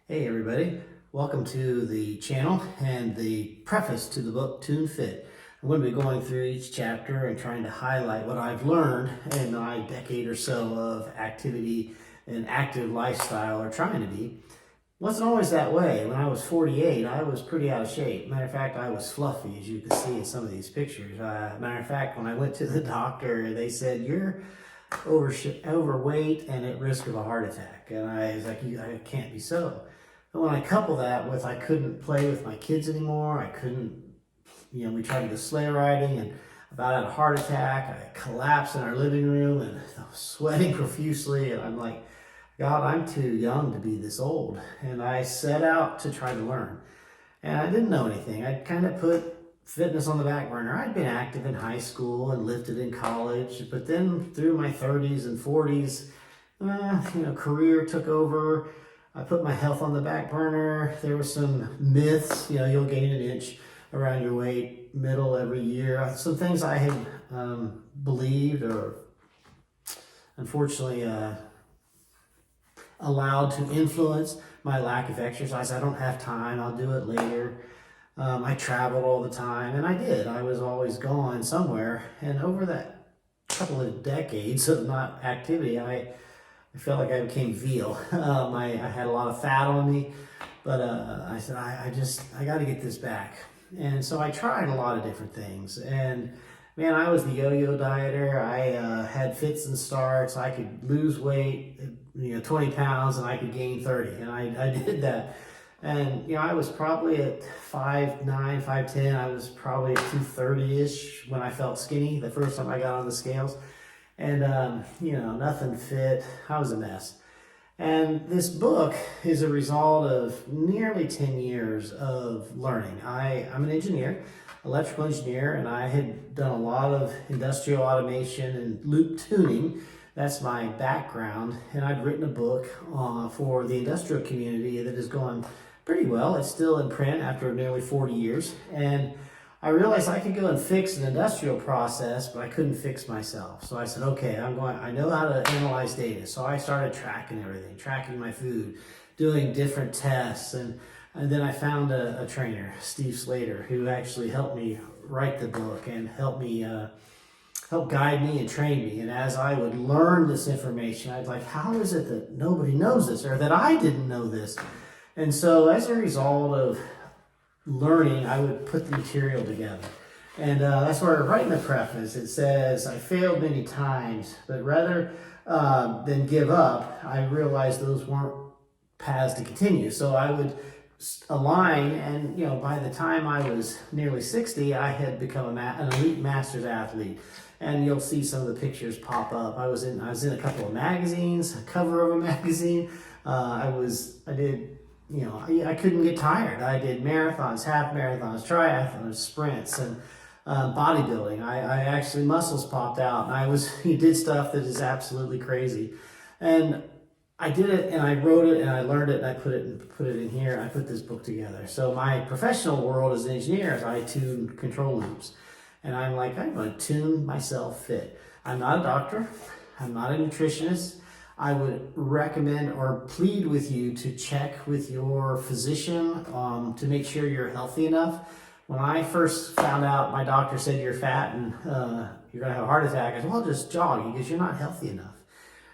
Hey everybody, welcome to the channel and the preface to the book Tune Fit. I'm going to be going through each chapter and trying to highlight what I've learned in my decade or so of activity and active lifestyle, or trying to be. Wasn't always that way. When I was 48, I was pretty out of shape. Matter of fact, I was fluffy, as you can see in some of these pictures. Matter of fact, when I went to the doctor, they said, "You're overweight and at risk of a heart attack." And I was like, "I can't be so." And when I couple that with I couldn't play with my kids anymore, I couldn't, we tried to go sleigh riding and about had a heart attack. I collapsed in our living room and I was sweating profusely. And I'm like, God, I'm too young to be this old. And I set out to try to learn. And I didn't know anything. I kind of put fitness on the back burner. I'd been active in high school and lifted in college, but then through my 30s and 40s, career took over. I put my health on the back burner. There were some myths, you'll gain an inch around your weight middle every year. Some things I had believed or unfortunately allowed to influence my lack of exercise. I don't have time, I'll do it later. I traveled all the time, and I did. I was always gone somewhere. And over that couple of decades of not activity, I felt like I became veal. I had a lot of fat on me, but I said, I got to get this back. And so I tried a lot of different things. And man, I was the yo-yo dieter. I had fits and starts. I could lose weight, 20 pounds, and I could gain 30. And I did that. And, I was probably at 5'9", 5'10". I was probably at 230-ish when I felt skinny the first time I got on the scales. And, nothing fit. I was a mess. And this book is a result of nearly 10 years of learning. I'm an engineer, electrical engineer, and I had done a lot of industrial automation and loop tuning. That's my background. And I'd written a book for the industrial community that has gone pretty well. It's still in print after nearly 40 years. And I realized I could go and fix an industrial process, but I couldn't fix myself. So I said, okay, I know how to analyze data. So I started tracking everything, tracking my food, doing different tests. And then I found a trainer, Steve Slater, who actually helped me write the book and help guide me and train me. And as I would learn this information, I'd like, how is it that nobody knows this, or that I didn't know this? And so as a result of learning, I would put the material together. And that's where I write in the preface. It says, I failed many times, but rather than give up, I realized those weren't paths to continue. So I would align, and by the time I was nearly 60, I had become an elite masters athlete. And you'll see some of the pictures pop up. I was in a couple of magazines, a cover of a magazine. I couldn't get tired. I did marathons, half marathons, triathlons, sprints, and bodybuilding. I actually, muscles popped out, and he did stuff that is absolutely crazy. And I did it, and I wrote it, and I learned it, and I put it in here. I put this book together. So my professional world as an engineer is I tune control loops. And I'm like, I'm going to tune myself fit. I'm not a doctor. I'm not a nutritionist. I would recommend or plead with you to check with your physician to make sure you're healthy enough. When I first found out, my doctor said you're fat and you're going to have a heart attack. I said, well, just jog because you're not healthy enough.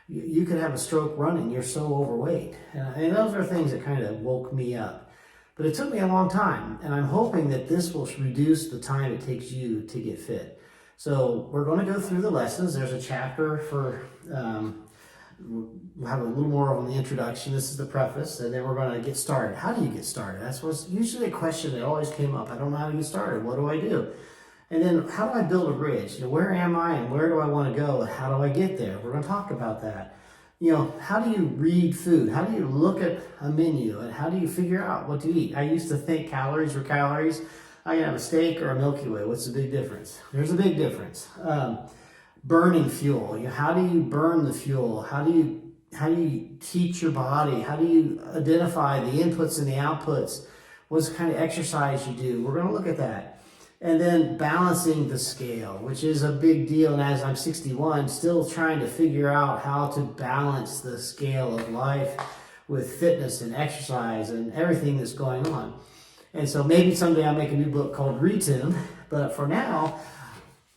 You could have a stroke running. You're so overweight. And those are things that kind of woke me up. But it took me a long time, and I'm hoping that this will reduce the time it takes you to get fit. So we're going to go through the lessons. There's a chapter for, we'll have a little more on the introduction. This is the preface, and then we're going to get started. How do you get started? That's what's usually a question that always came up. I don't know how to get started. What do I do? And then how do I build a bridge? Where am I, and where do I want to go, and how do I get there? We're going to talk about that. How do you read food? How do you look at a menu, and how do you figure out what to eat? I used to think calories were calories. I can have a steak or a Milky Way. What's the big difference? There's a big difference. Burning fuel. How do you burn the fuel? How do you teach your body? How do you identify the inputs and the outputs? What kind of exercise you do? We're going to look at that. And then balancing the scale, which is a big deal. And as I'm 61, still trying to figure out how to balance the scale of life with fitness and exercise and everything that's going on. And so maybe someday I'll make a new book called Retune, but for now,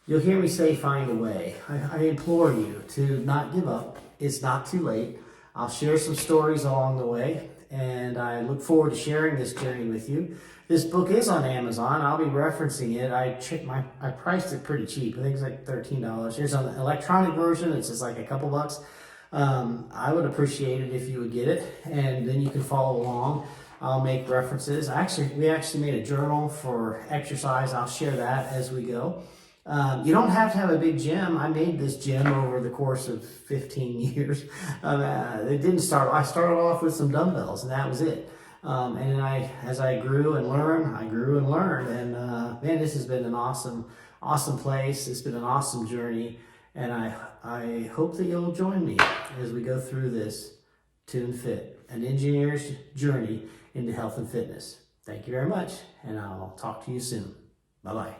you'll hear me say find a way. I implore you to not give up. It's not too late. I'll share some stories along the way, and I look forward to sharing this journey with you. This book is on Amazon. I'll be referencing it. I priced it pretty cheap. I think it's like $13. Here's an electronic version. It's just like a couple bucks. I would appreciate it if you would get it, and then you can follow along. I'll make references. We actually made a journal for exercise. I'll share that as we go. You don't have to have a big gym. I made this gym over the course of 15 years. It didn't start. I started off with some dumbbells, and that was it. And then as I grew and learned, I grew and learned. And man, this has been an awesome place. It's been an awesome journey, and I hope that you'll join me as we go through this Tune Fit, an engineer's journey into health and fitness. Thank you very much, and I'll talk to you soon. Bye-bye.